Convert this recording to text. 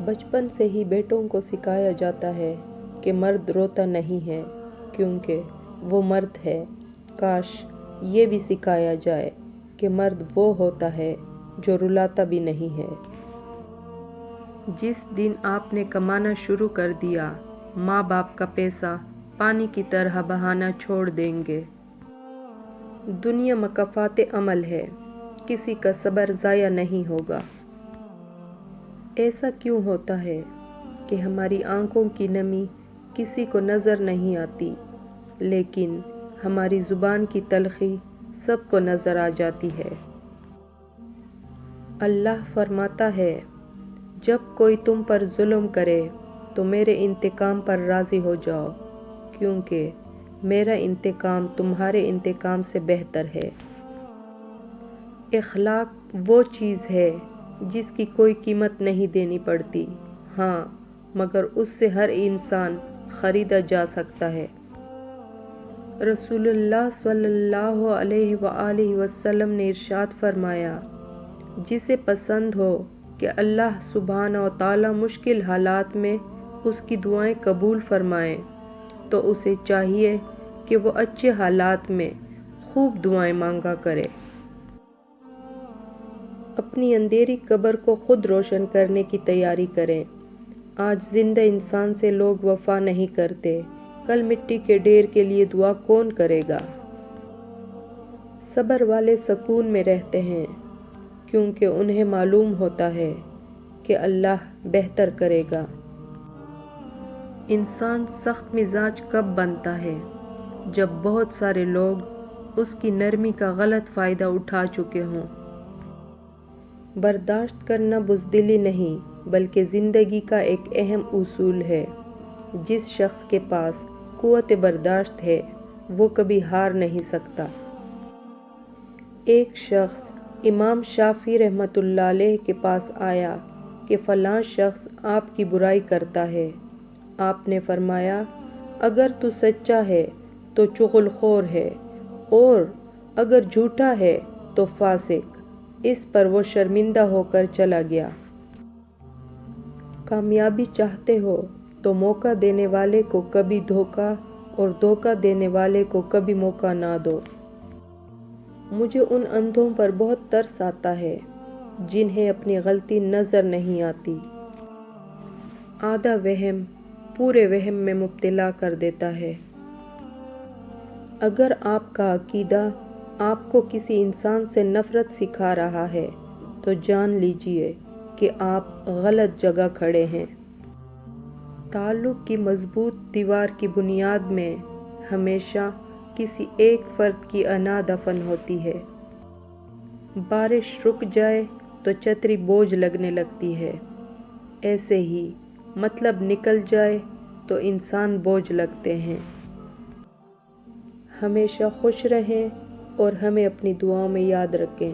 بچپن سے ہی بیٹوں کو سکھایا جاتا ہے کہ مرد روتا نہیں ہے کیونکہ وہ مرد ہے۔ کاش یہ بھی سکھایا جائے کہ مرد وہ ہوتا ہے جو رلاتا بھی نہیں ہے۔ جس دن آپ نے کمانا شروع کر دیا، ماں باپ کا پیسہ پانی کی طرح بہانا چھوڑ دیں گے۔ دنیا مکافات عمل ہے، کسی کا صبر ضائع نہیں ہوگا۔ ایسا کیوں ہوتا ہے کہ ہماری آنکھوں کی نمی کسی کو نظر نہیں آتی، لیکن ہماری زبان کی تلخی سب کو نظر آ جاتی ہے؟ اللہ فرماتا ہے، جب کوئی تم پر ظلم کرے تو میرے انتقام پر راضی ہو جاؤ، کیونکہ میرا انتقام تمہارے انتقام سے بہتر ہے۔ اخلاق وہ چیز ہے جس کی کوئی قیمت نہیں دینی پڑتی، ہاں مگر اس سے ہر انسان خریدا جا سکتا ہے۔ رسول اللہ صلی اللہ علیہ وآلہ وسلم نے ارشاد فرمایا، جسے پسند ہو کہ اللہ سبحانہ و تعالی مشکل حالات میں اس کی دعائیں قبول فرمائے تو اسے چاہیے کہ وہ اچھے حالات میں خوب دعائیں مانگا کرے۔ اپنی اندھیری قبر کو خود روشن کرنے کی تیاری کریں۔ آج زندہ انسان سے لوگ وفا نہیں کرتے، کل مٹی کے ڈھیر کے لیے دعا کون کرے گا؟ صبر والے سکون میں رہتے ہیں کیونکہ انہیں معلوم ہوتا ہے کہ اللہ بہتر کرے گا۔ انسان سخت مزاج کب بنتا ہے؟ جب بہت سارے لوگ اس کی نرمی کا غلط فائدہ اٹھا چکے ہوں۔ برداشت کرنا بزدلی نہیں بلکہ زندگی کا ایک اہم اصول ہے۔ جس شخص کے پاس قوت برداشت ہے وہ کبھی ہار نہیں سکتا۔ ایک شخص امام شافعی رحمۃ اللہ علیہ کے پاس آیا کہ فلاں شخص آپ کی برائی کرتا ہے۔ آپ نے فرمایا، اگر تو سچا ہے تو چغل خور ہے اور اگر جھوٹا ہے تو فاسق۔ اس پر وہ شرمندہ ہو کر چلا گیا۔ کامیابی چاہتے ہو تو موقع دینے والے کو کبھی دھوکہ اور دھوکہ دینے والے کو کبھی موقع نہ دو۔ مجھے ان اندھوں پر بہت ترس آتا ہے جنہیں اپنی غلطی نظر نہیں آتی۔ آدھا وہم پورے وہم میں مبتلا کر دیتا ہے۔ اگر آپ کا عقیدہ آپ کو کسی انسان سے نفرت سکھا رہا ہے تو جان لیجیے کہ آپ غلط جگہ کھڑے ہیں۔ تعلق کی مضبوط دیوار کی بنیاد میں ہمیشہ کسی ایک فرد کی انا دفن ہوتی ہے۔ بارش رک جائے تو چھتری بوجھ لگنے لگتی ہے، ایسے ہی مطلب نکل جائے تو انسان بوجھ لگتے ہیں۔ ہمیشہ خوش رہیں اور ہمیں اپنی دعاؤں میں یاد رکھیں۔